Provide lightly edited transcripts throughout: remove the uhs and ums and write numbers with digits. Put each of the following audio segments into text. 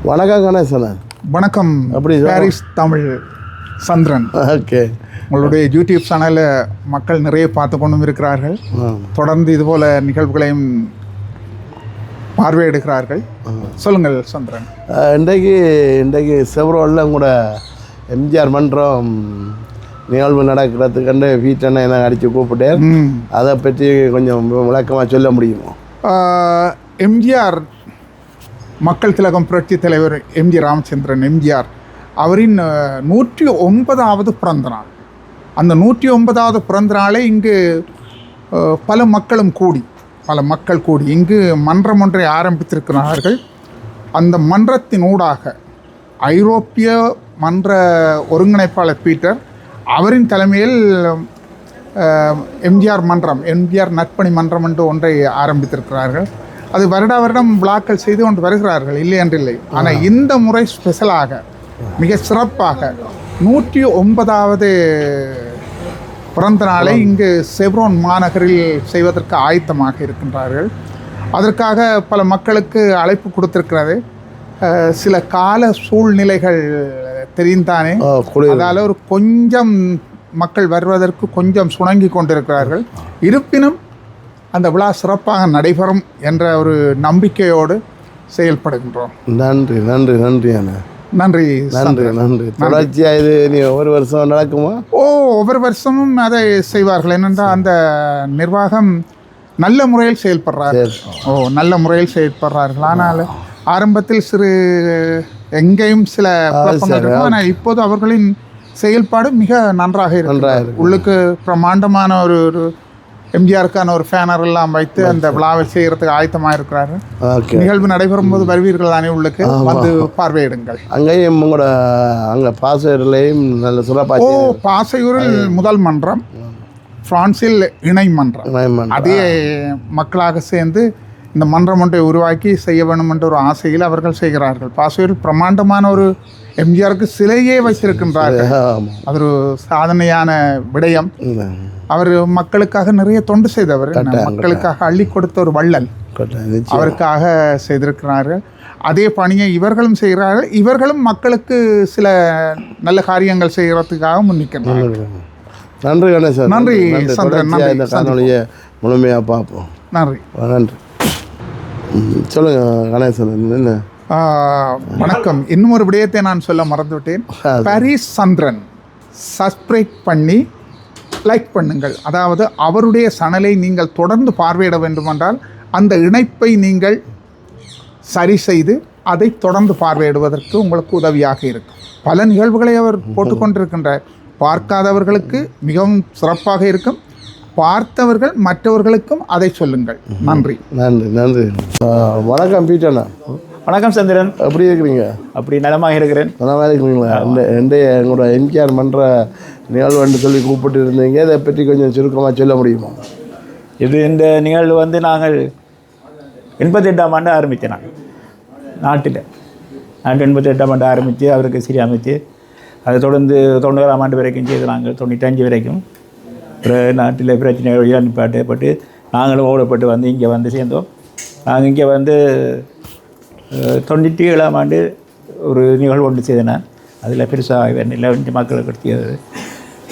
வணக்கம் கணேசன். வணக்கம். அப்படி பாரிஸ் தமிழ் சந்திரன். ஓகே. உங்களுடைய யூடியூப் சேனலில் மக்கள் நிறைய பார்த்து கொண்டும் இருக்கிறார்கள். தொடர்ந்து இதுபோல் நிகழ்வுகளையும் பார்வையிடுகிறார்கள். சொல்லுங்கள் சந்திரன். இன்றைக்கு செவ்ரோலில் கூட எம்ஜிஆர் மன்றம் நிகழ்வு நடக்கிறதுக்கு வீட்டை என்ன அடித்து கூப்பிட்டேன். அதை பற்றி கொஞ்சம் விளக்கமாக சொல்ல முடியுமா? எம்ஜிஆர் மக்கள் திலகம் புரட்சி தலைவர் எம்ஜி ராமச்சந்திரன் எம்ஜிஆர் அவரின் 109வது பிறந்த நாள். அந்த 109வது பிறந்த நாளை இங்கு பல மக்கள் கூடி இங்கு மன்றம் ஒன்றை ஆரம்பித்திருக்கிறார்கள். அந்த மன்றத்தினூடாக ஐரோப்பிய மன்ற ஒருங்கிணைப்பாளர் பீட்டர் அவரின் தலைமையில் எம்ஜிஆர் நற்பணி மன்றம் என்று ஒன்றை ஆரம்பித்திருக்கிறார்கள். அது வருடம் விழாக்கள் செய்து கொண்டு வருகிறார்கள், இல்லை என்றில்லை. ஆனால் இந்த முறை ஸ்பெஷலாக மிக சிறப்பாக 109வது பிறந்த நாளை இங்கு செவ்ரோன் மாநகரில் செய்வதற்கு ஆயத்தமாக இருக்கின்றார்கள். அதற்காக பல மக்களுக்கு அழைப்பு கொடுத்திருக்கிறது. சில கால சூழ்நிலைகள் தெரிந்தானே, அதால் ஒரு கொஞ்சம் மக்கள் வருவதற்கு கொஞ்சம் சுணங்கி கொண்டிருக்கிறார்கள். இருப்பினும் அந்த விழா சிறப்பாக நடைபெறும் என்ற ஒரு நம்பிக்கையோடு செயல்படுகின்றோம். நன்றி நன்றி நன்றி அண்ணா. நன்றி நன்றி நன்றி. தொடர்ச்சியாக இது நீ ஒவ்வொரு வருஷம் நடக்குமா? ஒவ்வொரு வருஷமும் அதை செய்வார்கள். ஏனென்றால் அந்த நிர்வாகம் நல்ல முறையில் செயல்படுறார்கள். ஆனால் ஆரம்பத்தில் எங்கேயும் சில குழப்பங்கள் இருக்கும். ஆனால் இப்போது அவர்களின் செயல்பாடு மிக நன்றாக இருக்கு. உள்ளுக்கு பிரம்மாண்டமான ஒரு எம்ஜிஆருக்கான ஒரு பேனர் எல்லாம் வைத்து அந்த விழாவை செய்யறதுக்கு ஆயத்தமாக இருக்கிறார்கள். நிகழ்வு நடைபெறும் போது வருவீர்கள் தானே, உள்ளுக்கு வந்து பார்வையிடுங்கள். அங்கேயும் உங்களோட அங்கே பாசையூரிலையும் நல்ல சிறப்பாக. பாசையூரில் முதல் மன்றம், பிரான்சில் இணை மன்றம். அதே மக்களாக சேர்ந்து இந்த மன்றம் ஒன்றை உருவாக்கி செய்ய வேண்டும் என்ற ஒரு ஆசையில் அவர்கள் செய்கிறார்கள். பாசையூரில் பிரம்மாண்டமான ஒரு எம்ஜிஆருக்கு சிலையே வைத்திருக்கின்றார்கள். அது ஒரு சாதனையான விடயம். அவர் மக்களுக்காக நிறைய தொண்டு செய்தவர், மக்களுக்காக அள்ளி கொடுத்த ஒரு வள்ளல், அவருக்காக செய்திருக்கிறார்கள். அதே பணியை இவர்களும் செய்கிறார்கள். இவர்களும் மக்களுக்கு சில நல்ல காரியங்கள் செய்கிறதுக்காக முன்னிக்கிறார்கள். நன்றி கணேசன். நன்றி சந்திரன். இந்த காணொலியை முழுமையாக பார்ப்போம். நன்றி நன்றி. சொல்லுங்க கணேசன். என்ன? வணக்கம். இன்னும் ஒரு விடயத்தை நான் சொல்ல மறந்துவிட்டேன். பாரிஸ் சந்திரன் சப்ஸ்கிரைப் பண்ணி லைக் பண்ணுங்கள். அதாவது அவருடைய சேனலை நீங்கள் தொடர்ந்து பார்வையிட வேண்டுமென்றால் அந்த இணைப்பை நீங்கள் சரி செய்து அதை தொடர்ந்து பார்வையிடுவதற்கு உங்களுக்கு உதவியாக இருக்கும். பல நிகழ்வுகளை அவர் போட்டுக்கொண்டிருக்கின்றார். பார்க்காதவர்களுக்கு மிகவும் சிறப்பாக இருக்கும். பார்த்தவர்கள் மற்றவர்களுக்கும் அதை சொல்லுங்கள். நன்றி நன்றி நன்றி. வணக்கம் பீட்டண்ணா. வணக்கம் சந்திரன். எப்படி இருக்கிறீங்க? அப்படி நலமாக இருக்கிறேன். நலமாக இருக்கிறீங்களா? எங்களோட எம்ஜிஆர் மன்ற நிகழ்வுன்னு சொல்லி கூப்பிட்டு இருந்தீங்க, இதை பற்றி கொஞ்சம் சுருக்கமாக சொல்ல முடியுமா? இந்த நிகழ்வு நாங்கள் 88ஆம் ஆண்டு ஆரம்பித்தேன். நாட்டில் 88ஆம் ஆண்டு ஆரம்பித்து அவருக்கு சிறி அமைத்து அதை தொடர்ந்து 90ஆம் ஆண்டு வரைக்கும் செய்து நாங்கள் 95 வரைக்கும் நாட்டில் பிரச்சனைகள் நிப்பாட்டப்பட்டு நாங்களும் ஓடப்பட்டு வந்து இங்கே வந்து சேர்ந்தோம். நாங்கள் இங்கே வந்து 97ஆம் ஆண்டு ஒரு நிகழ்வு ஒன்று செய்தேன். அதில் பெருசாக இல்லை மக்களுக்கு கொடுத்தது.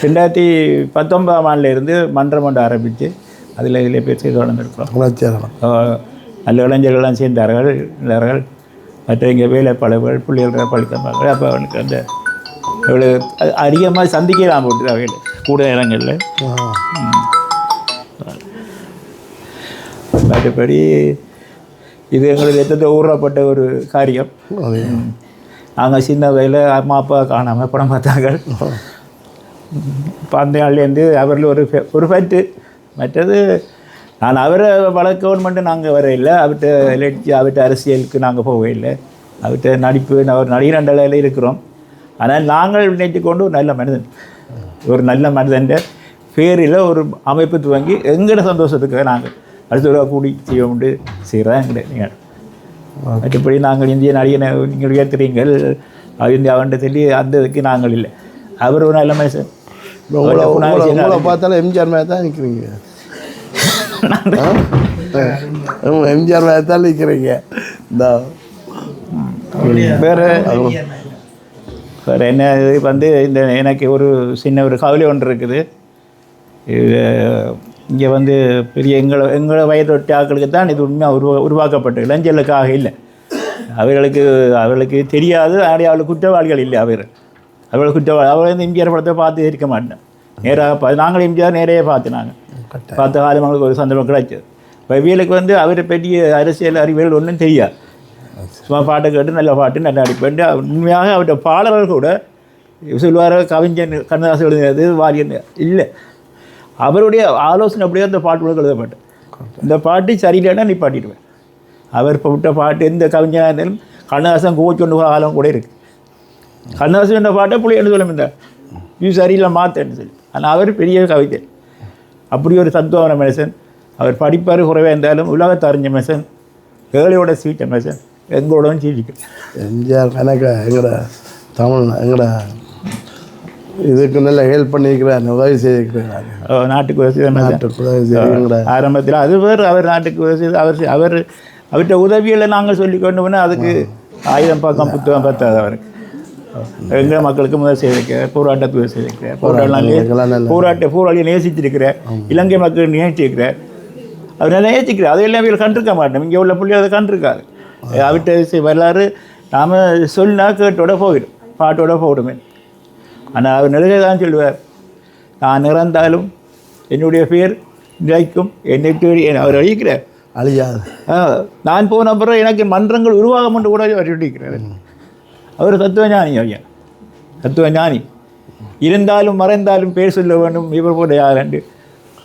2019ஆம் ஆண்டிலிருந்து மன்றம் ஒன்று ஆரம்பித்து இதில் பேர் செய்து வளர்ந்துருக்கிறோம். நல்ல இளைஞர்கள்லாம் சேர்ந்தார்கள், இளைஞர்கள் மற்ற இங்கே வேலைப்பாளர்கள் பிள்ளைகள் பழித்தமார்கள். அப்போ அவனுக்கு அந்த எவ்வளோ அதிகமாக சந்திக்கலாம் போட்டு அவையில் கூட இடங்களில். மற்றபடி இது எங்களுக்கு எத்தனை ஊறப்பட்ட ஒரு காரியம். நாங்கள் சின்ன வயதில் அம்மா அப்பா காணாமல் படம் பார்த்தாங்க. இப்போ அந்த நாள்லேருந்து அவரில் ஒரு ஃபேக்ட்டு. மற்றது நான் அவரை வளர்க்கணுமெண்ட்டு நாங்கள் வரையில்லை. அவர்கிட்ட அரசியலுக்கு நாங்கள் போகவே இல்லை. அவர்கிட்ட நடிப்பு அவர் நடிகர் நிலையில் இருக்கிறோம். ஆனால் நாங்கள் நினைத்து கொண்டு ஒரு நல்ல மனிதன் பேரில் ஒரு அமைப்பு துவங்கி எங்களோட சந்தோஷத்துக்காக நாங்கள் அடுத்த கூடி செய்ய உண்டு செய்கிறதா எங்களை நீங்கள். மற்றபடி நாங்கள் இந்திய நடிகனை நீங்கள் உயர்த்துறீங்கள் இந்தியாவன்ட்டு சொல்லி அந்த இதுக்கு நாங்கள் இல்லை. அவர் ஒரு நல்ல மனுஷன். பார்த்தாலும் எம்ஜிஆர் மேலே தான் நிற்கிறீங்க. எம்ஜிஆர் மேலே தான் நிற்கிறீங்க. இந்த வேறு வேறு என்ன இது வந்து இந்த எனக்கு ஒரு சின்ன ஒரு கவலை ஒன்று இருக்குது. இது இங்கே வந்து பெரிய எங்களை வயதொட்டி ஆட்களுக்கு தான் இது உண்மையாக உருவாக்கப்பட்ட இளைஞர்களுக்காக இல்லை. அவர்களுக்கு தெரியாது. அவளுக்கு குற்றவாளிகள் இல்லை. அவர்கள் குற்றவாளி. அவள் வந்து எம்ஜிஆர் படத்தை பார்த்து இருக்க மாட்டேன். நேராக நாங்கள் எம்ஜிஆர் நேரையே பார்த்து பார்த்த காலம் அவங்களுக்கு ஒரு சந்தர்ப்பம் கிடைச்சது. இப்போ இவர்களுக்கு வந்து அவரை பெரிய அரசியல் அறிவியல் ஒன்றும் தெரியாது. சும்மா பாட்டை கேட்டு நல்ல பாட்டு நல்ல அடிப்பேன். உண்மையாக அவருடைய பாடல்கள் கூட சொல்வார் கவிஞன் கண்ணதாசன் எழுதினது வாரியன் இல்லை. அவருடைய ஆலோசனை அப்படியே அந்த பாட்டு எழுதப்பட்டேன். இந்த பாட்டு சரியில்லைன்னா நீ பாட்டிடுவேன். அவர் இப்போ விட்ட பாட்டு எந்த கவிஞனாக இருந்தாலும் கண்ணதாசன் கோச்சொண்டு காலம் கூட இருக்குது. கண்ணதாசன் என்ற பாட்டை புள்ளி என்ன சொல்ல முடியாது, இது சரியில்லை மாற்றேன்னு சொல்லி. ஆனால் அவர் பெரிய கவிதை, அப்படி ஒரு தத்துவான மனுஷன். அவர் படிப்பார் குறைவாக இருந்தாலும் உலகத்தை அறிஞ்ச மனுஷன், ஏழையோட சீட்ட மனுஷன், எங்களோட சீட்டிக்கு எம்ஜிஆர் கணக்க எங்களோட தமிழ் எங்களோட இதுக்கு நல்ல ஹெல்ப் பண்ணியிருக்கிறார், உதவி செய்திருக்கிறார். நாட்டுக்கு உதவி செய்த ஆரம்பத்தில் அது வேறு. அவர் நாட்டுக்கு உதவி செய்து அவர்கிட்ட உதவிகளை நாங்கள் சொல்லி கொண்டு போனால் அதுக்கு 1000 பக்கம் புத்தகம் பத்தாது. அவருக்கு எங்கள் மக்களுக்கு முதல் செய்திருக்கிறார், போராட்டத்தை உதவி செய்திருக்கிறார், போராளியை நேசித்திருக்கிறார், இலங்கை மக்கள் நேசிச்சிருக்கிறார். அவர் நல்லா நேசிக்கிறார். அதையெல்லாம் இவர்கள் கண்டிருக்க மாட்டோம். இங்கே உள்ள பிள்ளைகள் அதை கண்டிருக்காரு. அவர்கிட்ட வரலாறு நாம் சொன்னா கேட்டோட போயிடும், பாட்டோட போடுமே. ஆனால் அவர் நிலையை தான் சொல்லுவார், நான் இறந்தாலும் என்னுடைய பேர் நிலைக்கும், என்னை அவர் அழிக்கிறார், அழியாது. நான் போன அப்புறம் எனக்கு மன்றங்கள் உருவாகம் என்று கூட அவர் சொல்லியிருக்கிறார். அவர் தத்துவஞானி. ஐயா தத்துவஞானி. இருந்தாலும் மறைந்தாலும் பேர் சொல்ல வேண்டும், இவர் போல யார் என்று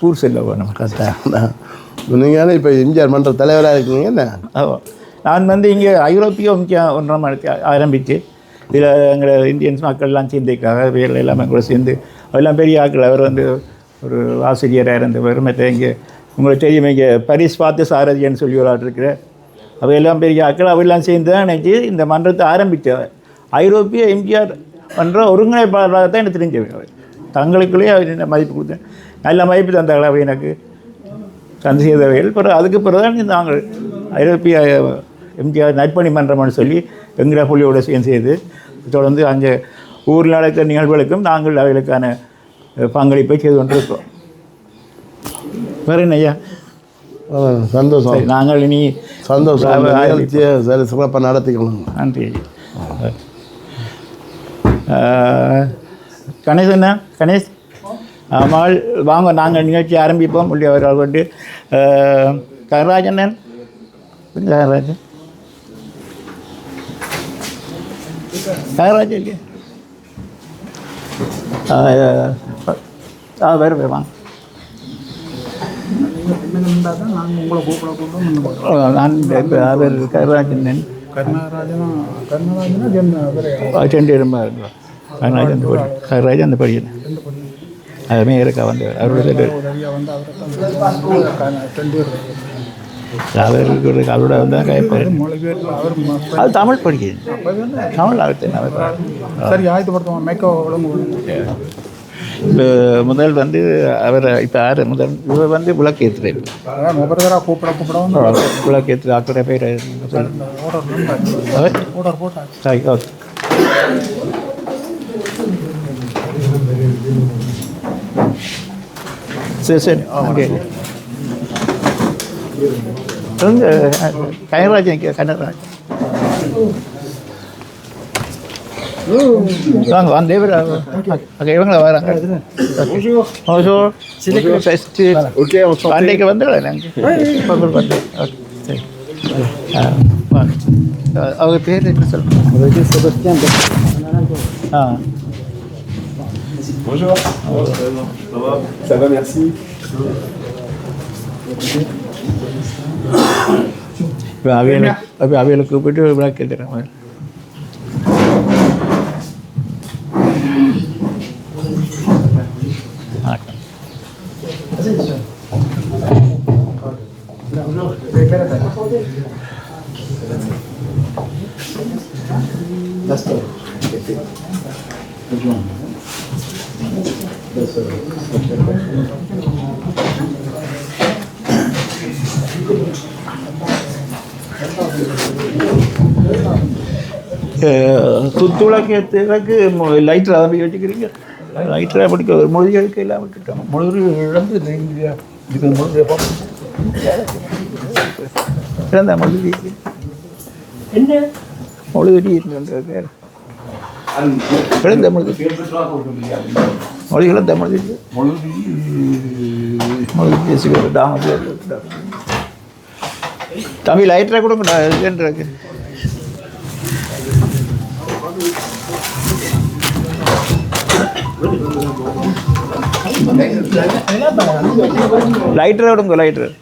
ஊர் சொல்ல வேணும். கரெக்டாக நீங்கள் இப்போ எம்ஜிஆர் மன்ற தலைவராக இருக்கீங்க என்ன? நான் வந்து இங்கே ஐரோப்பிய ஒன்றாம் ஆரம்பித்து இதில் எங்களை இந்தியன்ஸ் மக்கள்லாம் சேர்ந்துக்காக வேலை எல்லாமே கூட சேர்ந்து அதெல்லாம் பெரிய ஆட்கள். அவர் வந்து ஒரு ஆசிரியராக இருந்தவர். மற்ற இங்கே உங்களுக்கு தெரியும், இங்கே பரிஸ் பார்த்து சாரதின்னு சொல்லி ஒரு ஆள் இருக்கிற அவையெல்லாம் பெரிய ஆட்கள். அவையெல்லாம் சேர்ந்து தான் நினச்சி இந்த மன்றத்தை ஆரம்பித்தவர். ஐரோப்பிய எம்ஜிஆர் மன்ற ஒருங்கிணைப்பாளராக தான் எனக்கு தெரிஞ்சவர். தங்களுக்குள்ளேயே அவர் மதிப்பு கொடுத்தேன், நல்ல மதிப்பு தந்தார்கள் அவை எனக்கு தந்து செய்தவைகள். பிறகு அதுக்கு பிறகு தான் நாங்கள் ஐரோப்பிய எம்ஜிஆர் நட்பணி மன்றம்னு சொல்லி எங்களை புள்ளியோட செய்து தொடர்ந்து அங்கே ஊரில் நடக்கிற நிகழ்வுகளுக்கும் நாங்கள் அவைகளுக்கான பங்களிப்பை செய்து கொண்டிருக்கிறோம். வேறு என்ன ஐயா? சந்தோஷம். நாங்கள் இனி சந்தோஷம் சிறப்பாக நடத்திக்கணும். நன்றி. கணேசண்ணா, கணேஷ் மகள் வாங்க, நாங்கள் நிகழ்ச்சி ஆரம்பிப்போம். உள்ளே அவர்கள் கொண்டு கனராஜன் கனராஜன் கனராஜன் இல்லையா? வேறு வாங்க. நான் அவர் கனராஜன் கனராஜன் அந்த படிக்கணும். அதுமே இருக்கா வந்து அவரோட அவரோட வந்து அது தமிழ் படிக்கிறது. தமிழ் முதல் வந்து அவர் இப்போ யார் முதல் இவர் வந்து விளக்கேற்றுறாரு. விளக்கேற்று ஆக்களோட பேர் சரி. ஓகே. சரி சரி. ஓகே. கனராஜன் கனராஜன் வாங்க வாங்க தேவர். ஓகே, இவங்கள வராங்க. அன்றைக்கு வந்து நாங்கள் வந்து ஓகே சரி. அவங்க பேர் என்ன சொல்லுங்கள்? Bonjour. Ça va, merci. அவைகளுக்கு கூப்பிட்டு விளக்கு எடுத்துறாங்க. குத்துவிளக்கு லைட்டர் அதை போய் வச்சுக்கிறீங்க. லைட்டராக படிக்க ஒரு மொழிகளுக்கு எல்லாம் விட்டுட்டோம். மொழி இழந்து இதுக்கு மொழி இழந்த மொழி என்ன மொழி இருக்கின்ற இழந்த மொழி மொழிகளும் தமிழ் மொழி பேசுகிறாங்க. தமிழ் லைட்டராக கொடுங்க. லைட்டர் விடுங்க. Lighter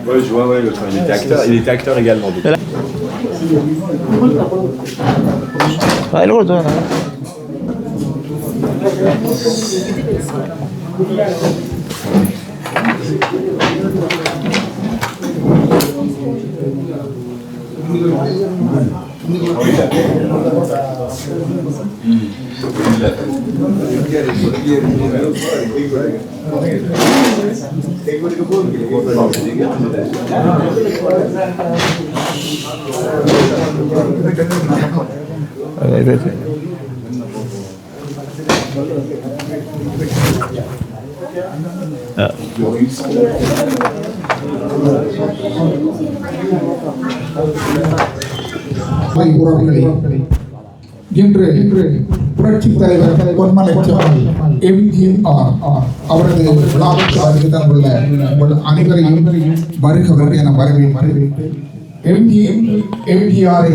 Ouais, je vois, ouais, il était acteur également. இன்று புரட்சித் தலைவர் பொன்மலைச்சாமி எம்ஜிஆர் அவரது விழாவுக்கு வருகை தந்துள்ள உங்கள் அனைவரையும் வருக என வரவேற்று எம்ஜிஆரை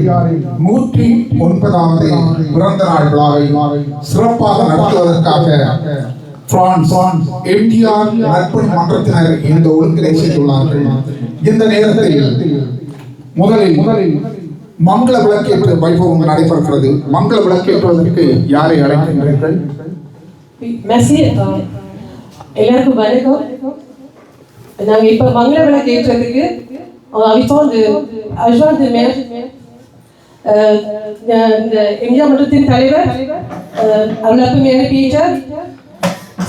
109வது பிறந்த நாள் விழாவை சிறப்பாக நடத்துவதற்காக பிரான்ஸ் எம்ஜிஆர் நற்பணி மன்றத்தினர் இந்த ஒழுங்கினை செய்துள்ளார்கள். இந்த நேரத்தில் முதலில் மங்கள விளக்கேற்று வைபவம் நடைபெறுகிறது. மங்கள விளக்கேற்றுவதற்கு யாரை அழைக்கின்றீர்கள்? எல்லாருக்கும் வணக்கம். நாங்கள் இப்போ மங்கள விளக்கு ஏற்றுறதுக்கு இந்த எம்ஜிஆர் மன்றத்தின் தலைவர் அருளப்பு மேல டீச்சர்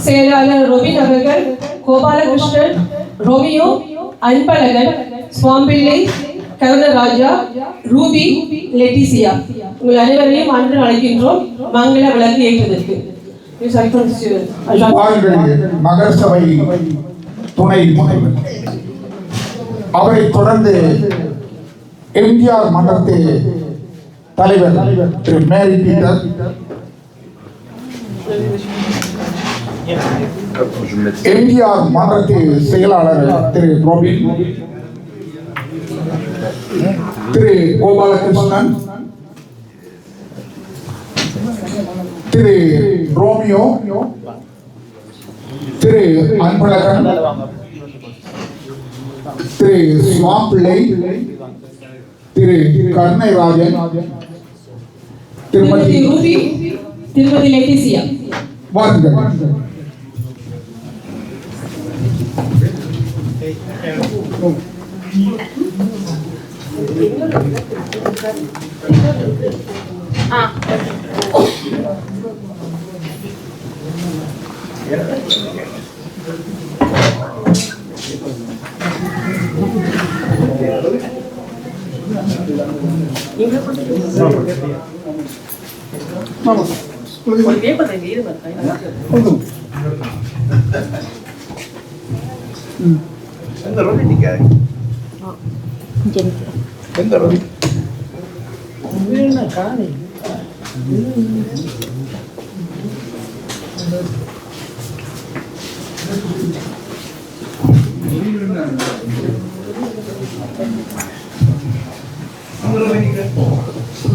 செயலாளர் ரோபின் அவர்கள், Gopalakrishnan, Romeo, Anbazhagan, Swampillai, Karunaraja, Ruby, Letitia உங்கள் அனைவரையும் அன்று அழைக்கின்றோம் மங்கள விளக்கு ஏற்றுவதற்கு. நகர சபை துணை முனைவர் அவரை தொடர்ந்து எம்ஜிஆர் மன்றத்து தலைவர் திரு மேரி பீட்டர், எம்ஜிஆர் மன்றத்து செயலாளர் திரு ரோபின், திரு கோபாலகிருஷ்ணன், திரு ரோமியோ, திரு அன்பழகன், திரு சுவாம்பிள்ளை, திரு கருணைராஜன், திருமதி ரூபி, திருமதி லெட்டிசியா வாருங்கள்.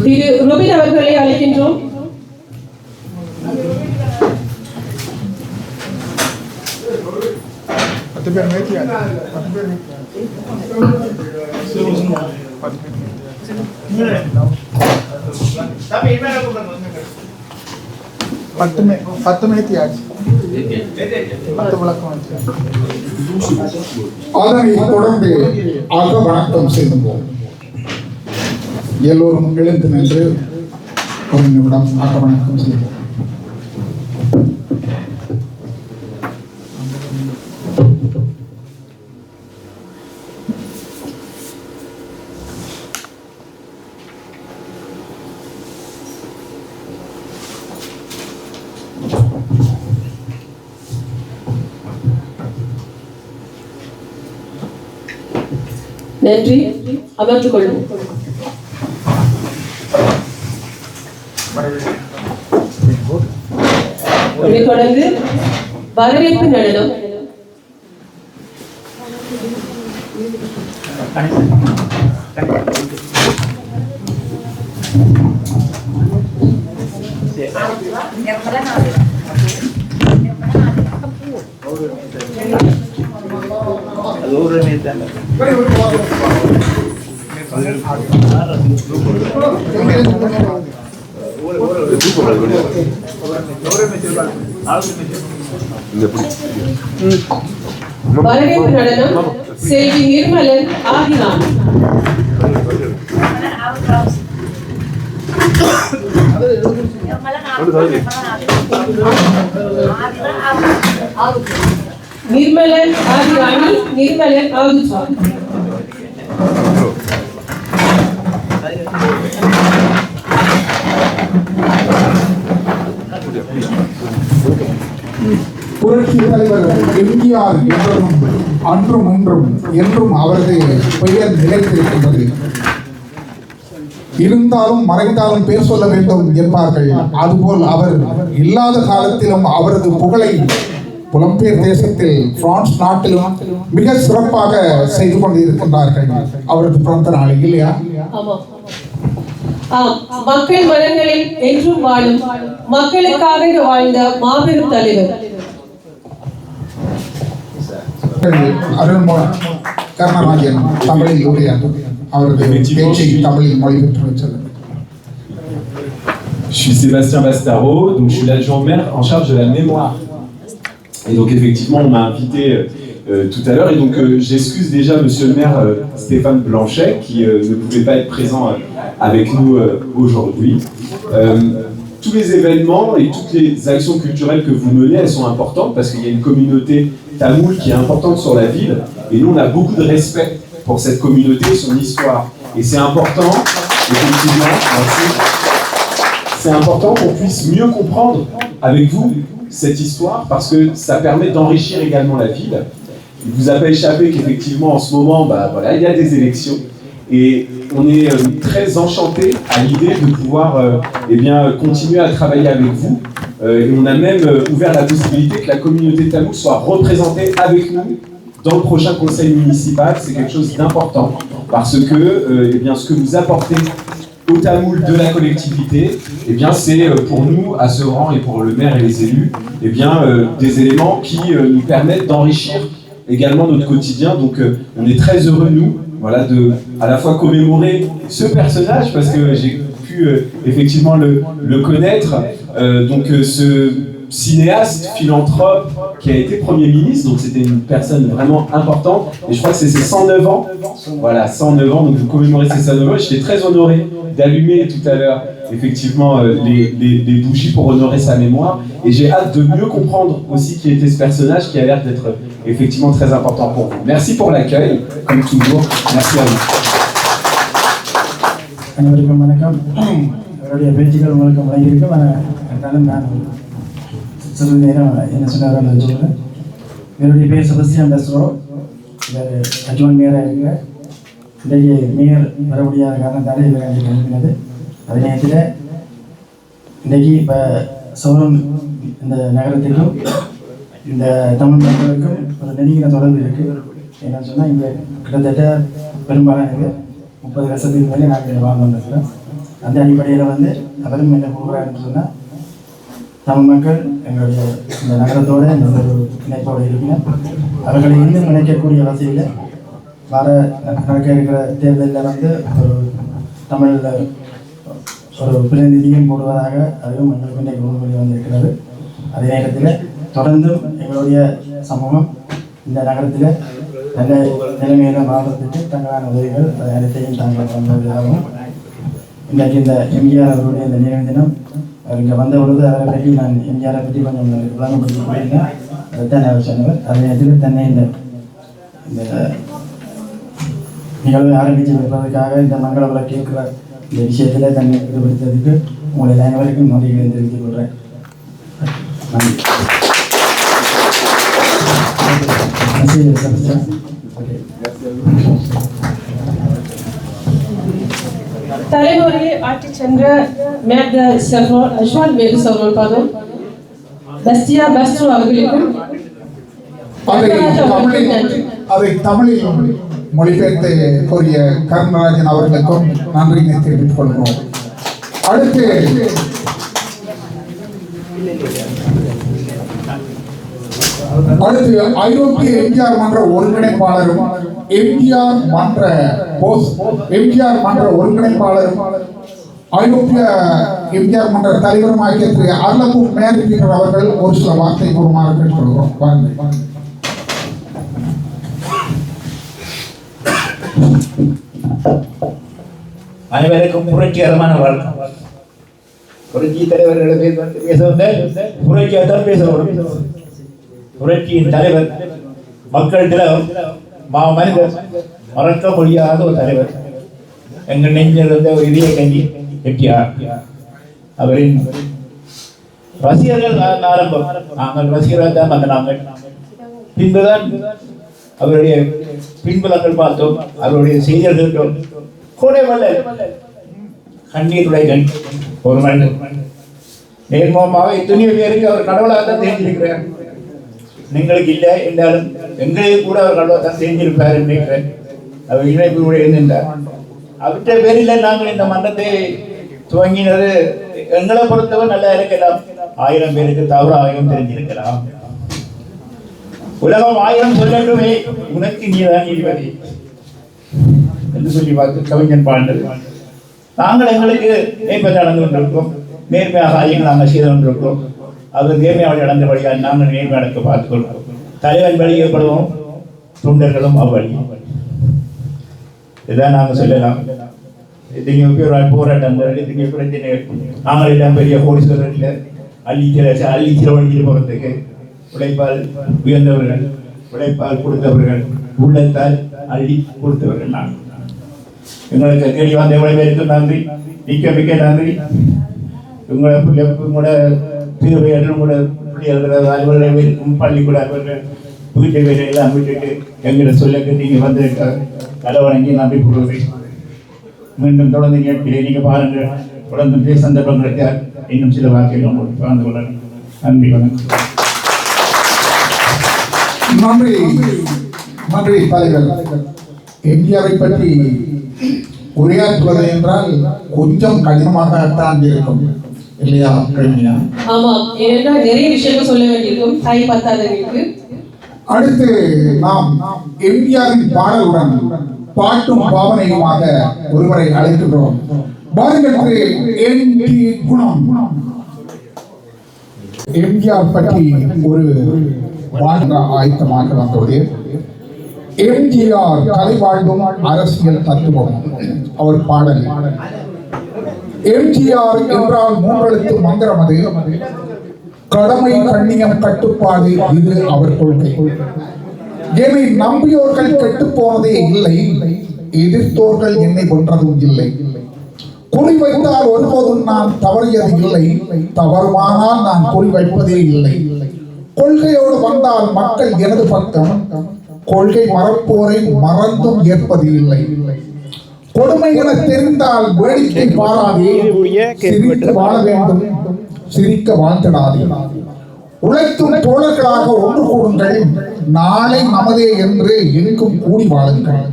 திரு ரோபின் அவர்களை அழைக்கின்றோம். அதனை தொடர்ந்து அக வணக்கம் செய்துவோம். எல்லோரும் எழுந்து நின்று ஒரு நிமிடம் அக வணக்கம் செய்வோம். நன்றி. அமர்ந்து கொள்வோம். இதைத் தொடர்ந்து வரவேற்பு நடனம். வரவேற்பு நடனம் செல்வி நிர்மலன் ஆகினான். நிர்மலன் ஆதிராணி, நிர்மலன் ஆகுஜா. புரட்சி தலைவர் எம்ஜிஆர் என்றும் அன்றும் இன்றும் என்றும் அவரது பெயர் நிலைத்திருக்கின்றது. இருந்தாலும் மறைந்தாலும் பேர் சொல்ல வேண்டும் என்பார்கள். அதுபோல் அவர் இல்லாத காலத்திலும் அவரது புகழை புலம்பெயர் தேசத்தில் பிரான்ஸ் நாட்டிலும் மிக சிறப்பாக செய்து கொண்டிருக்கின்றார்கள். அவரது பிறந்த நாள் இல்லையா? மக்கள் மனங்களில் என்றும் வாழும், மக்களுக்காக வாழ்ந்த மாபெரும் தலைவர் அருள்மொழி கருணராஜன் தமிழில் உரையாற்றும். அவரது பேச்சை தமிழில் மொழிபெற்று வச்சது. Je suis Sébastien Bastaro, donc je suis l'adjoint maire en charge de la mémoire. Et donc effectivement, on m'a invité tout à l'heure, et donc j'excuse déjà Monsieur le maire Stéphane Blanchet qui ne pouvait pas être présent avec nous aujourd'hui. Tous les événements et toutes les actions culturelles que vous menez, elles sont importantes parce qu'il y a une communauté tamoule qui est importante sur la ville, et nous on a beaucoup de respect pour cette communauté et son histoire. Et c'est important, effectivement, merci. C'est important qu'on puisse mieux comprendre avec vous cette histoire parce que ça permet d'enrichir également la ville. Il vous a pas échappé qu'effectivement en ce moment, voilà, il y a des élections et on est très enchanté à l'idée de pouvoir continuer à travailler avec vous. Et on a même ouvert la possibilité que la communauté tamoule soit représentée avec nous dans le prochain conseil municipal. C'est quelque chose d'important parce que ce que vous apportez au tamoul de la collectivité, c'est pour nous, à ce rang et pour le maire et les élus, des éléments qui nous permettent d'enrichir également notre quotidien. Donc on est très heureux, nous, voilà, de à la fois commémorer ce personnage, parce que j'ai pu effectivement le connaître, ce cinéaste, philanthrope, qui a été Premier ministre, donc c'était une personne vraiment importante, et je crois que c'est ses 109 ans, voilà, 109 ans, donc vous commémorez ces 109 ans, j'étais très honoré d'allumer tout à l'heure, effectivement, les bougies pour honorer sa mémoire, et j'ai hâte de mieux comprendre aussi qui était ce personnage, qui a l'air d'être effectivement très important pour vous. Merci pour l'accueil, comme toujours, merci à vous. சிறிது நேரம் என்ன சொன்னாரோ நான் சொல்கிறேன். என்னுடைய பேர் Sebastian பேசுகிறோம். அஜ்வான் மேயராக இருக்கிறேன். இன்றைக்கு மேயர் வர முடியாத காரணத்தால் இதில் எனக்கு அனுப்பினது. அதே நேரத்தில் இன்றைக்கி இப்போ சௌரம் இந்த நகரத்திற்கும் இந்த தமிழ் மக்களுக்கும் ஒரு நெருங்கின தொடர்பு இருக்குது. என்னன்னு சொன்னால் இங்கே கிட்டத்தட்ட பெரும்பாலான 30 வருஷத்துக்கு மேலே நாங்கள் வாழ்ந்து வந்திருக்கிறோம். அந்த அடிப்படையில் அவரும் என்ன கொடுக்குறாருன்னு சொன்னால் தமிழ் மக்கள் எங்களுடைய இந்த நகரத்தோடு இந்த ஒரு இணைப்போடு இருக்கிறேன். அவர்களை இன்னும் இணைக்கக்கூடிய வசதியில் நடக்க இருக்கிற தேர்தலில் ஒரு தமிழில் ஒரு பிரதிநிதியும் போடுவதாக அதுவும் எங்களுக்கு இன்றைக்கு உறுதிமொழி வந்திருக்கிறது. அதே நேரத்தில் தொடர்ந்தும் எங்களுடைய சமூகம் இந்த நகரத்தில் நல்ல நிலைமையில் வாழ்வதற்கு தங்களான உதவிகள் அது அனைத்தையும் தாங்கள் பண்ணுவதாகவும் இன்றைக்கு இந்த எம்ஜிஆர் அவருடைய இந்த நினைவு தினம் இங்கே வந்த பொழுது அவரை பற்றி நான் எம்ஜிஆரை பற்றி கொஞ்சம் விளங்கப்படுத்தி போயிருந்தேன். அதுதான் அவர் சொன்னவர். அதே நேரத்தில் தன்னை இந்த நிகழ்வை ஆரம்பித்து வைப்பதற்காக இந்த மங்கள விளக்கு இருக்கிற இந்த விஷயத்தில் தன்னை ஈடுபடுத்ததுக்கு உங்களை அனைவருக்கும் நன்றிகளை தெரிவித்துக் கொள்கிறேன். தலைமுறையை ஆற்றிச் சென்ற மேத சர்வர் அஸ்வால் மேது சர்வர் பாதம் பஸ்டியா பஸ்ட்ரோ அவர்களுக்கும் அதை தமிழில் மொழிபெயர்த்து கூறிய கருணராஜன் அவர்களுக்கும் நன்றியை தெரிவித்துக் கொள்கிறோம். அடுத்து ஐரோப்பிய எம்ஜிஆர் மன்ற ஒருங்கிணைப்பாளரும் எம்ஜிஆர் மன்ற ஒருங்கிணைப்பாளரும் ஐரோப்பிய எம்ஜிஆர் மன்ற தலைவரும் ஆகிய திரு அர்லபு மேர் அவர்கள் ஒரு சில வார்த்தை கூறுமாறு கேட்டுக்கொள்கிறோம். அனைவருக்கும் புரட்சிகரமான வாழ்க்கை. புரட்சி தலைவர்களை பேச புரட்சியாகத்தான் பேச. புரட்சியின் தலைவர், மக்கள் திலகம், மனிதர், மறக்க முடியாத ஒரு தலைவர். எங்கள் நெஞ்சில் இருந்த ஒரு இதய கஞ்சி எம்ஜிஆர். அவரின் ரசிகர்கள் ஆரம்பம். நாங்கள் ரசிகராக தான் வந்த நாங்கள். பின்புதான் அவருடைய பின்புலங்கள் பார்த்தோம், அவருடைய செய்திகள் கேட்டோம். கோடை வல்லல் கண்ணீருடைய ஒரு மனிதன். நேர்முகமாக இத்தனையோ பேருக்கு அவர் கடவுளாக தான் தெரிஞ்சிருக்கிறார். നിങ്ങൾക്ക് ഇല്ല എന്നാലും എങ്കിലും കൂടെ അവർ கடவுளாக தெரிஞ்சிருப்பார் நினைக்கிறேன். அவர் இணைப்பு இருந்திருந்தார். அவற்றை பேரில் நாங்கள் இந்த மன்றத்தை துவங்கினது எங்களை பொறுத்தவரை நல்லா இருக்கலாம். 1000 பேருக்கு தவறாகவும் தெரிஞ்சிருக்கலாம். உலகம் 1000 சொல்லட்டுமே, உனக்கு நீதான் நீதிபதி என்று சொல்லி பார்த்து கவிஞன் பாண்டது. நாங்கள் எங்களுக்கு நேர்மையாக நடந்து கொண்டிருக்கிறோம், நேர்மையாக ஆய்வுகள் நாங்கள் செய்து கொண்டிருக்கிறோம். அவர் நேர்மையாக நடந்தபடியால் நாங்கள் நேர்மை நடக்க பார்த்துக் கொள்கிறோம். தலைவன் வழியப்படுவோம், தொண்டர்களும் அவ்வழி. இதுதான் நாங்கள் சொல்லலாம். போராட்டங்கள், நாங்கள் எல்லாம் பெரிய கோடீஸ்வரர்கள் அள்ளிச்சில வழியில் போகிறதுக்கு உழைப்பால் உயர்ந்தவர்கள், உழைப்பால் கொடுத்தவர்கள், உள்ளத்தால் அள்ளி கொடுத்தவர்கள் நாங்கள். எங்களுக்கு தேடி வந்த உழைப்பிற்கு நன்றி, மிக்க நன்றி. உங்களோட தீர்வையர்கள், உங்களோட பிள்ளைகள், அலுவலகம் இருக்கும், பள்ளிக்கூட அலுவலர்கள், வீட்டு வேலையெல்லாம் விட்டுட்டு எங்களை சொல்ல நீங்கள் வந்திருக்க தலைவணங்கி நன்றி கூறுவேன். மீண்டும் தொடர்ந்து கேட்கிறேன். நீங்கள் பாருங்கள், தொடர்ந்து சந்தர்ப்பங்களுக்கு இன்னும் சில வார்த்தைகள் உங்களுக்கு பகிர்ந்து கொள்ள. நன்றி, வணக்கம். நன்றி தலைவர். எம்ஜிஆரை பற்றி உரையாற்றுவது என்றால் கொஞ்சம் கடினமாகத்தான் இருக்கும் இல்லையா? ஆமாம், ஏனென்றால் நிறைய விஷயங்கள் சொல்ல வேண்டியிருக்கும் தாய் பத்தாதவர்களுக்கு. அடுத்து நாம் எம்ஜிஆரின் பாடலுடன் பாட்டும் பாவனையுமாக ஒருவரை அழைக்கின்றோம். எம்ஜிஆர் பற்றி ஒரு வாழ்க்கை ஆயத்தமாக வந்தோடு எம்ஜிஆர் கலை வாழ்வும் அரசியல் தத்துவம் அவர் பாடல். எம்ஜிஆர் என்றால் 3 எழுத்து மந்திரம். அது கடமை, கண்ணியம், கட்டுப்பாடு. இது அவர் கொள்கை. என்னை நம்பியோர்கள் கெட்டு போனதே இல்லை, எதிர்த்தோர்கள் என்னை வென்றதும் இல்லை. குறிவைத்தால் ஒருபோதும் நான் தவறியது இல்லை, தவறுமானால் நான் குறிவைப்பதே இல்லை. கொள்கையோடு வந்தால் மக்கள் எனது பக்கம், கொள்கை மறப்போரை மறந்தும் ஏற்பது இல்லை. கொடுமை என தெரிந்தால் வேடிக்கை பாராதே, சிரித்து வாழ வேண்டும், சிரிக்க வாழ்த்திடாதே. உழைக்கும் தோழர்களாக ஒன்று கூடுங்கள், நாளை நமதே என்று எங்கும் கூடி வாழுங்கள்.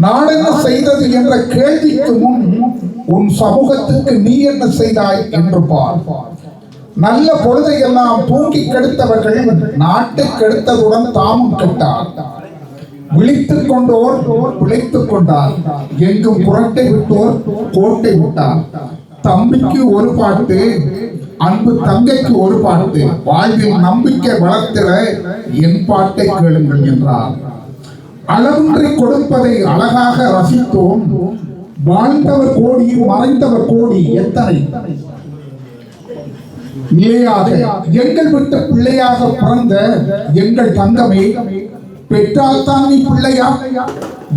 நாடென்ன செய்தது என்ற கேள்விக்கு முன் உன் சமூகத்துக்கு நீ என்ன செய்தாய் என்று பார். நல்ல பொழுதை எல்லாம் தூக்கி கெடுத்தவர்கள் நாட்டை கெடுத்ததுடன் தாமும் கெட்டார். விழித்துக் கொண்டோர் பிழைத்துக் கொண்டார், எங்கும் புரட்டை விட்டோர் கோட்டை விட்டார். தம்பிக்கு ஒரு பாட்டு, அன்பு தங்கைக்கு ஒரு பாட்டு, வாழ்வில் நம்பிக்கை வளர்த்திட என் பாட்டை கேளுங்கள் என்றார். அளவின்றி கொடுப்பதை அழகாக ரசித்தோம், வாழ்ந்தவர் கோடி மறைந்தவர் கோடி எத்தனை. நிலையாக எங்கள் விட்ட பிள்ளையாக பிறந்த எங்கள் தங்கமே, பெற்றால் தான் நீ பிள்ளையா?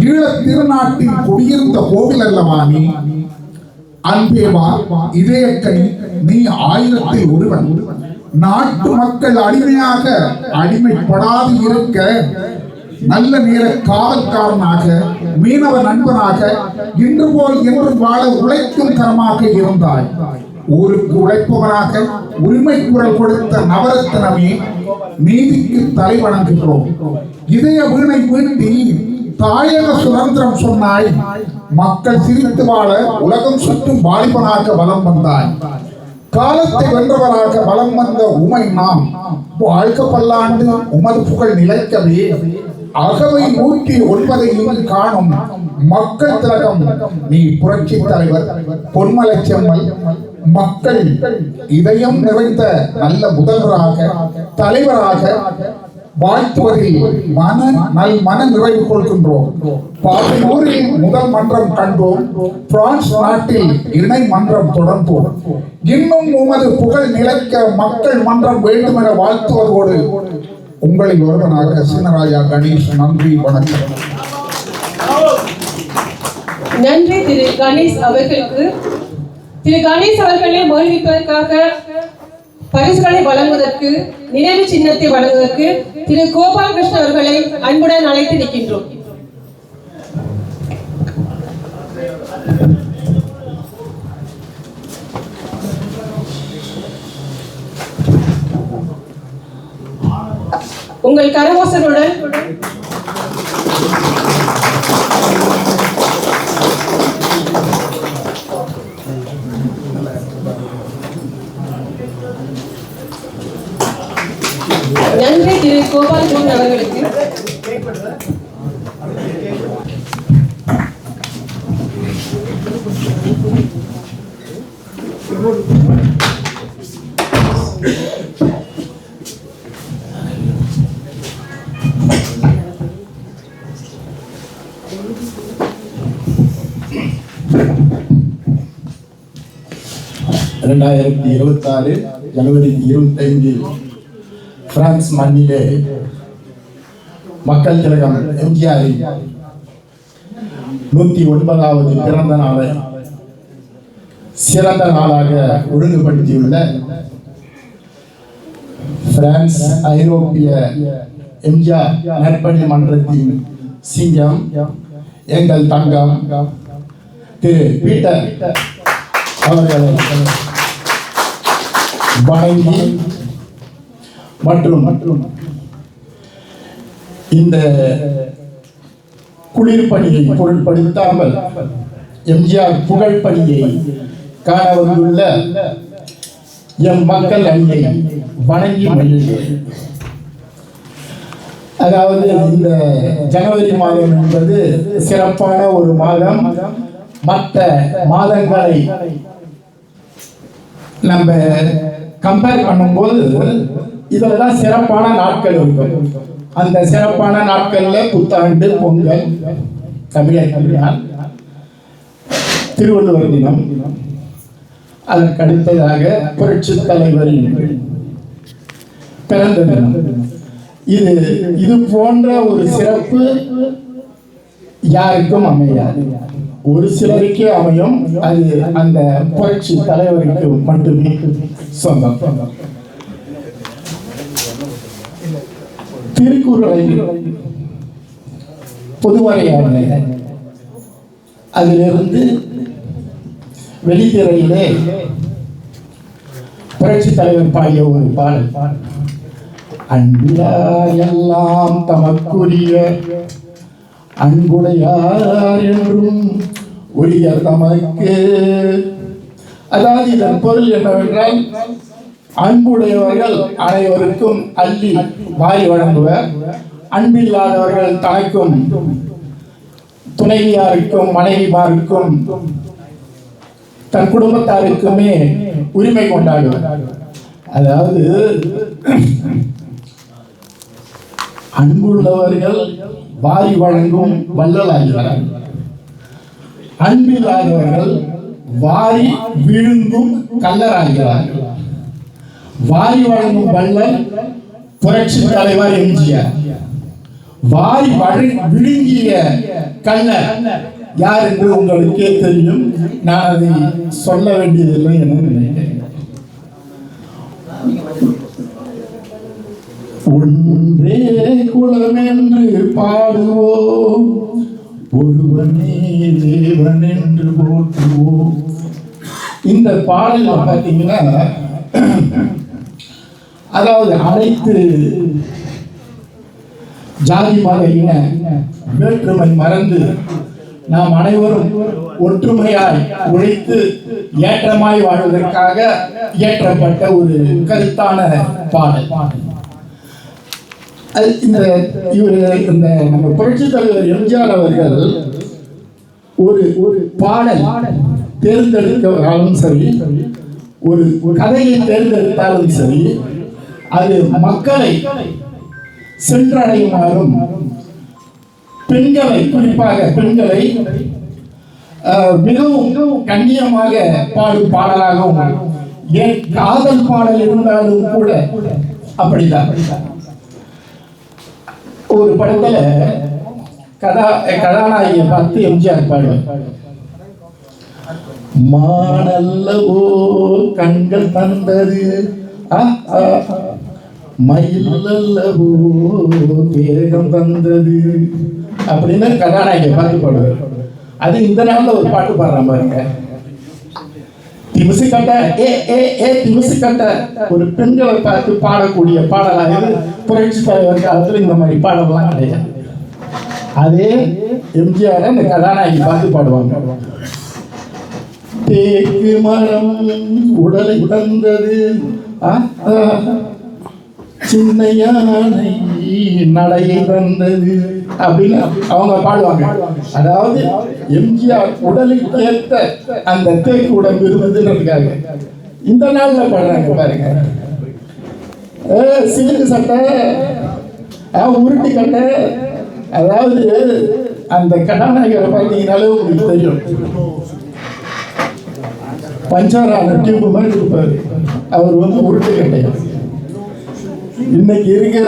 ஈழத் திருநாட்டில் குடியிருந்த கோவில் அல்லவா நீ? அன்பேவா இதயக்கனி, நீ 1000-ல் ஒருவன். நாட்டு மக்கள் அடிமைப்படாது இருக்க நல்ல நேர காவல்காரனாக, மீனவ நண்பனாக, இன்று போல் என்று வாழ உழைக்கும் கரமாக இருந்தாய். ஊருக்கு உழைப்பவனாக உரிமை குரல் கொடுத்த நவரத்னமே, நீதிக்கு தலை வணங்குகிறோம். இதய வீணை வீட்டி தாயக சுதந்திரம் சொன்னாய். மக்கள் சிரித்து வாழ உலகம் சுற்றும் வாலிபனாக வலம் வந்தாய். காலத்தை வென்றவராக வலம் வந்த உமை நாம் வாழ்க பல்லாண்டு உமது புகழ் நிலைக்கவே. அகவை 109 இங்கு காணும் மக்கள் திலகம் நீ புரட்சி தலைவர் பொன்மலை செம்மல். மக்கள் இதயம் நிறைந்த நல்ல முதல்வராக, தலைவராக வாழ்த்துவதில் மன நிறைவு கொள்கின்றோம். பாரியூரில் முதல் மன்றம் கண்டோம், பிரான்ஸ் நாட்டில் இணை மன்றம் தொடர்ந்தோம். இன்னும் உமது புகழ் நிலைக்க மக்கள் மன்றம் வேண்டும் என வாழ்த்துவதோடு உங்களில் ஒருவனாக சீனராஜா கணேஷ். நன்றி, வணக்கம். நன்றி திரு கணேஷ் அவர்களுக்கு. திரு கணேஷ் அவர்களை மகிழ்விப்பதற்காக பரிசுகளை வழங்குவதற்கு, நினைவு சின்னத்தை வழங்குவதற்கு திரு கோபாலகிருஷ்ணன் அவர்களை அன்புடன் அழைத்து நிற்கின்றோம். உங்கள் கரகோசனுடன் நன்றி திரு கோபாலகிருஷ்ணன் அவர்களுக்கு. ஜனவரி 25 பிரான்ஸ் மண்ணிலே மக்கள் திலகம் எம்ஜிஆரின் 109வது பிறந்த நாளை சிறந்த நாளாக ஒழுங்குபடுத்தியுள்ள பிரான்ஸ் ஐரோப்பிய எம்ஜிஆர் நற்பணி மன்றத்தின் சிங்கம், எங்கள் தங்கம் திரு பீட்டர் அவர்களை வணங்கி மற்றும் இந்த குளிர்பணியை பொருட்படுத்தாமல் எம்ஜிஆர் புகழ்பணியை காண வந்துள்ள எம் மக்கள் அணியை வணங்கி மகிழ்கிறேன். அதாவது இந்த ஜனவரி மாதம் என்பது சிறப்பான ஒரு மாதம். மற்ற மாதங்களை நம்ம கம்பேர் பண்ணும்போது இதெல்லாம் சிறப்பான நாட்கள் இருக்கும். அந்த சிறப்பான நாட்கள்ல புத்தாண்டு, பொங்கல், தமிழர் திருநாள், திருவள்ளுவர் தினம், அதற்கு அடுத்ததாக புரட்சி தலைவரின் பிறந்த தினம். இது போன்ற ஒரு சிறப்பு யாருக்கும் அமையாது. ஒரு சிலருக்கே அமையும். அது அந்த புரட்சி தலைவருக்கு மட்டுமே சொந்தம். திருக்குறளை பொதுவரையான அதிலிருந்து வெளித்திரையிலே புரட்சி தலைவர் பாடிய ஒரு பாடல், அன்பிலார் எல்லாம் தமக்குரிய அன்புடையார் என்றும் ஒளியர் தமக்கு. அதாவது இதன் பொருள் என்னவென்றால், அன்புடையவர்கள் அனைவருக்கும் அள்ளி வாரி வழங்குவர், அன்பில்லாதவர்கள் தனக்கும் துணைவியாருக்கும் மனைவிமாருக்கும் தன் குடும்பத்தாருக்குமே உரிமை கொண்டாடுவர். அதாவது அன்புள்ளவர்கள் வாரி வழங்கும் வள்ளலாகிறார்கள், அன்பில்லாதவர்கள் வாரி விழுங்கும் கள்ளராகிறார்கள். வாரி வழங்கும் வள்ளல் புரட்சி தலைவர் எம்ஜிஆர். வாரி விழுங்கிய கண்ணர் யார் என்று உங்களுக்கே தெரியும். நான் அதை சொல்ல வேண்டியதில்லை என்று நினைக்கிறேன். ஒன்றே குலம் என்று பாடுவோம், ஒருவனே தேவன் என்று போற்றுவோம். இந்த பாடல் பார்த்தீங்கன்னா, அதாவது அனைத்து ஜாதி மத இன வேற்றுமை மறந்து நாம் அனைவரும் ஒற்றுமையாய் உழைத்து ஏற்றமாய் வாழ்வதற்காக இயற்றப்பட்ட ஒரு கருத்தான பாடல். இந்த நம்ம புரட்சி தலைவர் எம்ஜிஆர் அவர்கள் ஒரு பாடல் தேர்ந்தெடுத்தாலும் சரி, ஒரு கதையை தேர்ந்தெடுத்தாலும் சரி, அது மக்களை சென்றடையுமாறும் பெண்களை, குறிப்பாக பெண்களை மிகவும் கண்ணியமாக பாடும் பாடலாகவும், ஏன் காதல் பாடல் இருந்தாலும் கூட அப்படிதான். ஒரு படத்துல கதாநாயகியை பார்த்து எம்ஜிஆர் பாடுவார், மானல்லவோ கண்கள் தந்தது, மயில் அல்லவோ வேகம் தந்தது அப்படின்னு கதாநாயகியை பார்த்து பாடுவார். அது இந்த நாள்ல ஒரு பாட்டு பாடுறான் பாருங்க, திமிசு கட்ட ஏ ஏ ஏ திமிசு கட்ட. ஒரு பெண்களை பார்த்து பாடக்கூடிய பாடலாக புரட்சி தலைவர் காலத்துல இந்த மாதிரி பாடலாம் கிடையாது. அதே எம்ஜிஆர் அந்த கதாநாயகி பார்த்து பாடுவாங்க, தேக்கு மரம் உடலை தந்தது, சின்ன யானை நடையை தந்தது அப்படின்னு அவங்க பாடுவாங்க. அதாவது எம்ஜிஆர் உடலுக்கு ஏற்ற அந்த தேக்கு உடம்பு இருந்ததுன்றதுக்காக இந்த நாள்ல பாடுறாங்க பாருங்க. சிலுக்கு சட்டை, உருட்டி கட்டை. அதாவது அந்த கதாநாயகரை பார்த்தீங்கன்னாலே உங்களுக்கு தெரியும், பஞ்சாரான டியூப் மாதிரி இருப்பாரு. அவர் உருட்டு கட்டை. இன்னைக்கு இருக்கிற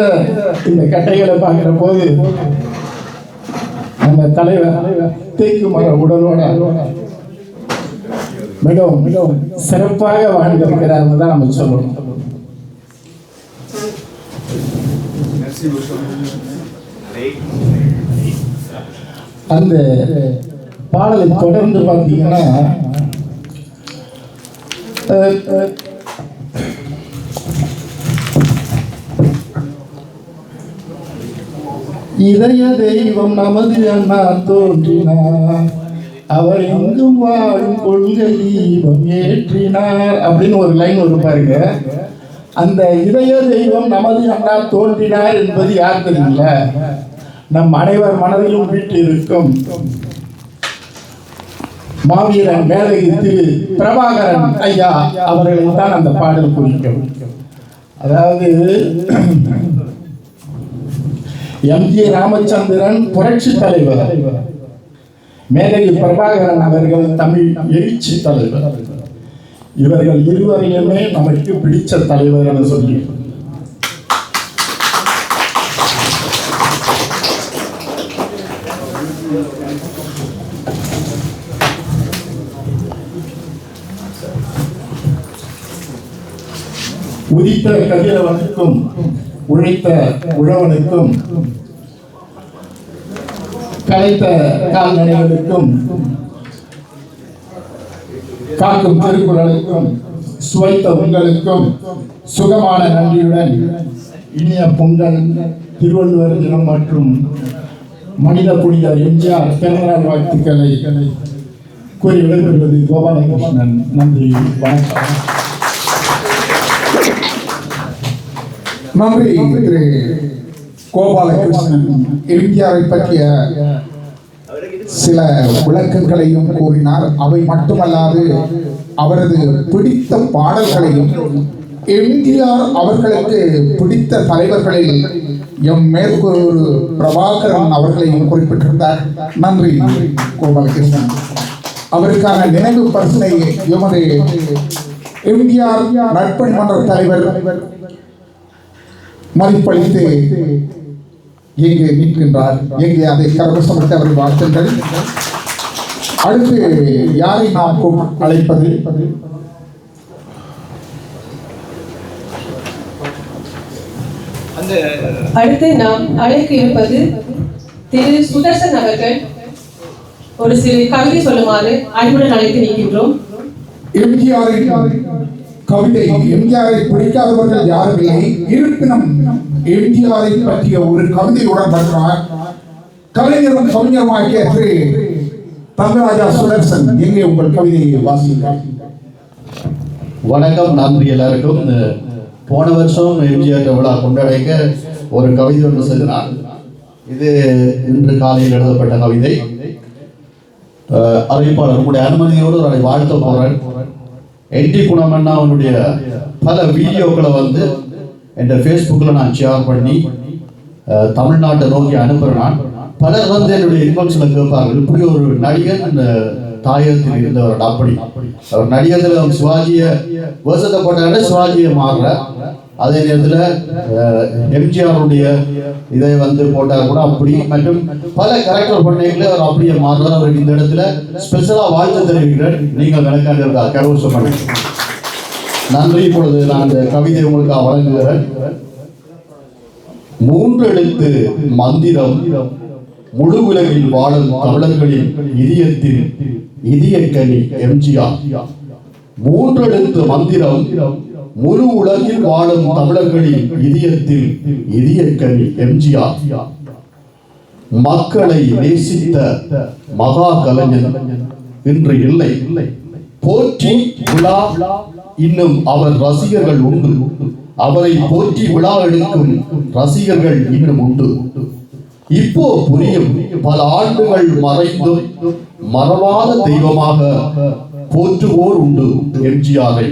இந்த கட்டைகளை பார்க்கிற போது நம்ம தலைவர் தேக்கு மர உடலோட மிகவும் மிகவும் சிறப்பாக வாழ்ந்திருக்கிறார் தான் நம்ம சொல்லணும். அந்த பாடலை தொடர்ந்து பார்த்தீங்கன்னா, இதய தெய்வம் நமது அண்ணா தோன்றினார், அவர் எங்கும் வாழும் கொள்கை தீபம் ஏற்றினார் அப்படின்னு ஒரு லைன் வரும் பாருங்க. அந்த இதய தெய்வம் நமது அண்ணா தோன்றினார் என்பது யார் தெரியல, நம் அனைவர் மனதிலும் வீட்டு இருக்கும் மாவீரன் மேலகி திரு பிரபாகரன் ஐயா அவர்களை தான் அந்த பாடல் குறிக்கும். அதாவது எம்.ஜி. ராமச்சந்திரன் புரட்சி தலைவர், மேலகி பிரபாகரன் அவர்கள் தமிழ் எழுச்சி தலைவர். இவர்கள் இருவரையுமே நமக்கு பிடிச்ச தலைவர் என சொல்லி உதித்த கதிரவனுக்கும் உழைத்த உழவனுக்கும் கலைத்த கால்நடைகளுக்கும் காக்கும் திருக்குறளுக்கும் சுவைத்த உங்களுக்கும் சுகமான நன்றியுடன் இனிய பொங்கல், திருவள்ளுவர் தினம் மற்றும் மனித புனிதர் எம்ஜிஆர் பிறந்தநாள் வாழ்த்துக்களை கூறி விடைபெறுவது கோபாலகிருஷ்ணன். நன்றி, வணக்கம். நன்றி திரு கோபாலகிருஷ்ணன். எம்ஜிஆரை பற்றிய சில விளக்கங்களையும் கூறினார். அவை மட்டுமல்லாது அவரது பிடித்த பாடல்களையும், எம்ஜிஆர் அவர்களுக்கு பிடித்த தலைவர்களில் எம் மேற்கூறு பிரபாகரன் அவர்களையும் குறிப்பிட்டிருந்தார். நன்றி கோபாலகிருஷ்ணன். அவருக்கான நினைவு பரிசனை எமது எம்ஜிஆர் நட்பணி மன்ற தலைவர் மதிப்பளித்து இங்கே நிற்கின்றார். இங்கே அதை கரவசமிட்டு அவர் வாழ்த்துங்கள். அடுத்து யாரை நாம் அழைப்பது? அடுத்து நாம் அழைக்க இருப்பது திரு சுதர்சன் அவர்கள் ஒரு சிறு கவிதை சொல்லுமாறு அன்புடன் அழைத்து நிற்கின்றோம். எம்ஜிஆரின் கவிதை, எம்ஜிஆரை பிடிக்காதவர்கள் யாரும் இல்லை. இருப்பினும் எம்ஜிஆரை பற்றிய ஒரு கவிதையுடன் வருகிறார் கலைஞரும் கவிஞருமாகிய திரு தங்கராஜா சுதர்சன். எங்கே உங்கள் கவிதையை வாசிக்கிறார்? வணக்கம், நன்றி எல்லாருக்கும். போன வருஷம் எம்ஜிஆர் விழா கொண்டாடிக்க ஒரு கவிதை ஒன்று செலுத்தினார். இது இன்று காலையில் எழுதப்பட்ட கவிதை. அறிவிப்பாளர் உங்களுடைய அனுமதியோடு அதை வாழ்த்த போறேன். என்டி குணமண்ணா அவனுடைய பல வீடியோக்களை என் ஃபேஸ்புக்கில் நான் ஷேர் பண்ணி தமிழ்நாட்டை நோக்கி அனுப்புகிறேன். பலர் என்னுடைய இன்பாக்ஸில் கேட்பார்கள், இப்படி ஒரு நடிகன் தாயகத்தில் இருந்தவர். அப்படி அவர் நடிகத்தில் சிவாஜியை வேஷத்தை போட்டாங்க, சிவாஜியை மாறுற அதே நேரத்தில் எம்ஜிஆருடைய இதை போட்டால் கூட அப்படி, மற்றும் பல கேரக்டர் பண்ணைகளை அவர் அப்படியே மாறுறார். அவர் இந்த இடத்துல ஸ்பெஷலாக வாழ்த்து தெரிவிக்கிறார். நீங்கள் கணக்காக கரவசம் பண்ண நன்றி. இப்பொழுது நான் அந்த கவிதை உங்களுக்கு வழங்குகிறேன். 3 எழுத்து மந்திரம் முழு உலகில் வாழும் தமிழர்களின் இதயத்தில் இதயக்கனி எம்ஜிஆர். 3 எழுத்து மந்திரம் முழு உலகில் வாழும் தமிழர்களின் இதயத்தில் இதயக்கனி எம்ஜிஆர். மக்களை நேசித்த மகா கலைஞர் இன்று இல்லை. போற்றி விழா இன்னும் அவர் ரசிகர்கள் உண்டு. அவரை போற்றி விழா எடுக்கும் ரசிகர்கள் இன்னும் உண்டு. இப்போ புரியும், பல ஆண்டுகள் மறைந்தும் மறவாத தெய்வமாக போற்றுவோர் உண்டு எம்ஜிஆரை.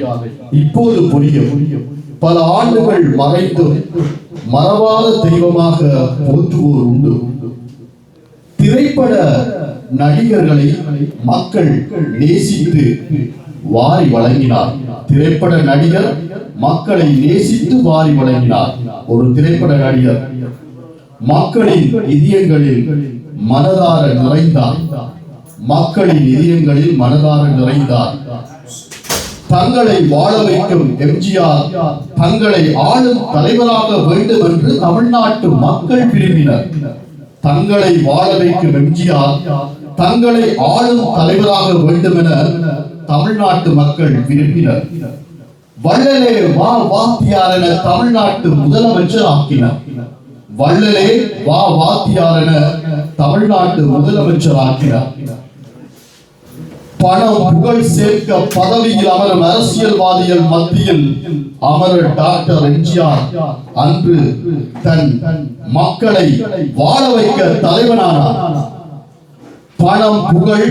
இப்போது புரியும், பல ஆண்டுகள் மறைந்தும் மறவாத தெய்வமாக போற்றுவோர் உண்டு. திரைப்பட நடிகர்களை மக்கள் நேசித்து வாரி வழங்கினார். திரைப்பட நடிகர் மக்களை நேசித்து வாரி வழங்கினார். ஒரு திரைப்பட நடிகர் மக்களின் இதயங்களில் மனதார நிறைந்தார். மக்களின் இதயங்களில் மனதார நிறைந்தார். தங்களை வாழ வைக்கும் எம்ஜிஆர் தங்களை ஆளும் தலைவராக வேண்டும் என்று தமிழ்நாட்டு மக்கள் விரும்பினர். தங்களை வாழ வைக்கும் எம்ஜிஆர் தங்களை ஆளும் தலைவராக வேண்டும் என தமிழ்நாட்டு மக்கள் விரும்பினர். வள்ளலே வா வாத்தியார் என தமிழ்நாட்டு முதலமைச்சர் ஆக்கினார். வள்ளலே வா வாத்தியார் என தமிழ்நாட்டு முதலமைச்சர் ஆக்கினார். பணம் புகழ் சேர்க்க பதவியில் அமரும் அரசியல்வாதிகள் மத்தியில் அமரர் டாக்டர் எம்ஜிஆர் அன்று தன் மக்களை வாழ வைக்க தலைவனானார். பணம் புகழ்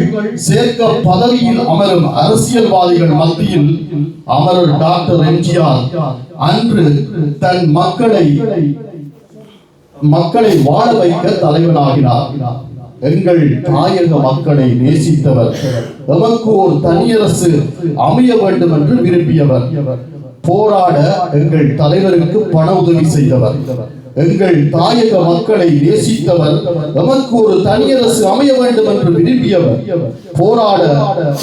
சேர்க்க பதவியில் அமரும் அரசியல்வாதிகள் மத்தியில் அமரர் டாக்டர் எம்ஜிஆர் அன்று தன் மக்களை வாழ வைக்க தலைவனாகினார். எங்கள் தாயக மக்களை நேசித்தவர். எமக்கு ஒரு தனியரசு அமைய வேண்டும் என்று விரும்பியவர். போராட எங்கள் தலைவருக்கு பண உதவி செய்தவர். எங்கள் தாயக மக்களை நேசித்தவர். எமக்கு ஒரு தனியரசு அமைய வேண்டும் என்று விரும்பியவர். போராட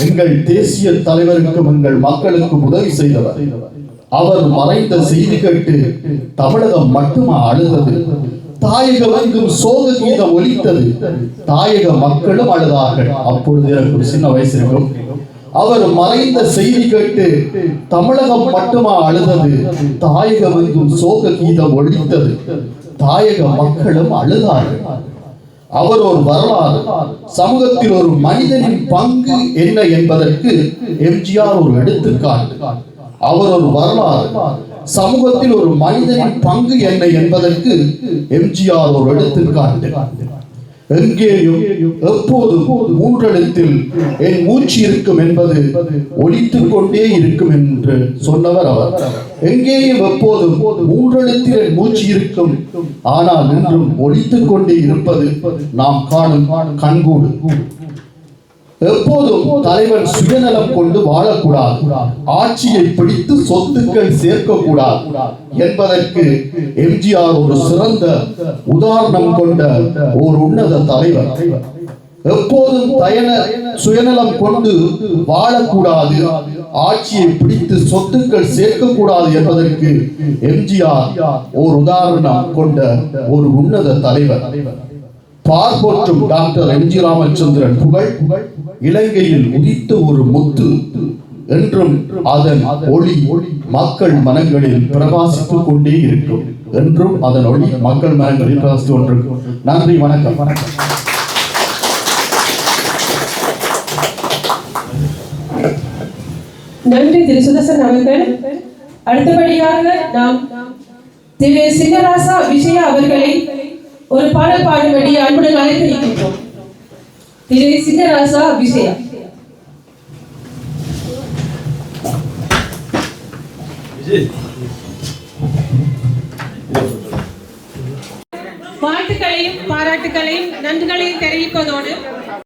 எங்கள் தேசிய தலைவருக்கும் எங்கள் மக்களுக்கும் உதவி செய்தவர். அவர் மறைந்த செய்தி கேட்டு தமிழகம் மட்டுமா அழுதது? தாயகம் எங்கும் சோக கீதம் ஒலித்தது. தாயக மக்களும் அழுதார்கள். அப்பொழுது எனக்கு ஒரு சின்ன வயசு இருக்கும். அவர் மறைந்த செய்தி கேட்டு தமிழகம் மட்டுமா அழுதது? தாயகம் எங்கும் சோக கீதம் ஒலித்தது. தாயக மக்களும் அழுதார்கள். அவர் ஒரு வரலாறு. சமூகத்தில் ஒரு மனிதனின் பங்கு என்ன என்பதற்கு எம்ஜிஆர் ஒரு எடுத்துக்காட்டு. அவர் ஒரு வரலாறு. சமூகத்தில் ஒரு மனிதனின் பங்கு என்ன என்பதற்கு எம்ஜிஆர் ஒரு எடுத்துக்காட்டு. எங்கேயும் எப்போதும் 3 எழுத்தில் என் மூச்சு இருக்கும் என்பது ஒலித்துக் கொண்டே இருக்கும் என்று சொன்னவர் அவர். எங்கேயும் எப்போதும் 3 எழுத்தில் என் மூச்சு இருக்கும், ஆனால் இன்றும் ஒலித்துக் கொண்டே இருப்பது நாம் காணும் கண்கூடு. எப்போதும் தலைவன் சுயநலம் கொண்டு வாழக்கூடாது, ஆட்சியை பிடித்து சொத்துக்கள் சேர்க்கக்கூடாது என்பதற்கு எம்ஜிஆர் ஒரு சிறந்த உதாரணம் கொண்ட ஒரு உன்னத தலைவர். எப்போதும் சுயநலம் கொண்டு வாழக்கூடாது, ஆட்சியை பிடித்து சொத்துக்கள் சேர்க்கக்கூடாது என்பதற்கு எம்ஜிஆர் ஒரு உதாரணம் கொண்ட ஒரு உன்னத தலைவர். பார்ப்போற்றும் டாக்டர் எம்.ஜி. ராமச்சந்திரன் புகழ் இலங்கையில் உதித்த ஒரு முத்து என்றும் அதன் ஒளி மக்கள் மனங்களில் பிரகாசித்துக் கொண்டே இருக்கும். என்றும் அதன் ஒளி மக்கள் மனங்களில் பிரகாசித்துக் கொண்டிருக்கும். நன்றி, வணக்கம். நன்றி திரு சுதர்சன் அவர்கள். அடுத்தபடியாக நாம் திரு சிங்கராசா விஜயா அவர்களை ஒரு பாடல் பாடும்படி அன்புடன் அழைத்திருக்கின்றோம். திரு சிங்கராசா விஜயா. வாழ்த்துக்களையும் பாராட்டுகளையும் நன்றிகளையும் தெரிவிப்பதோடு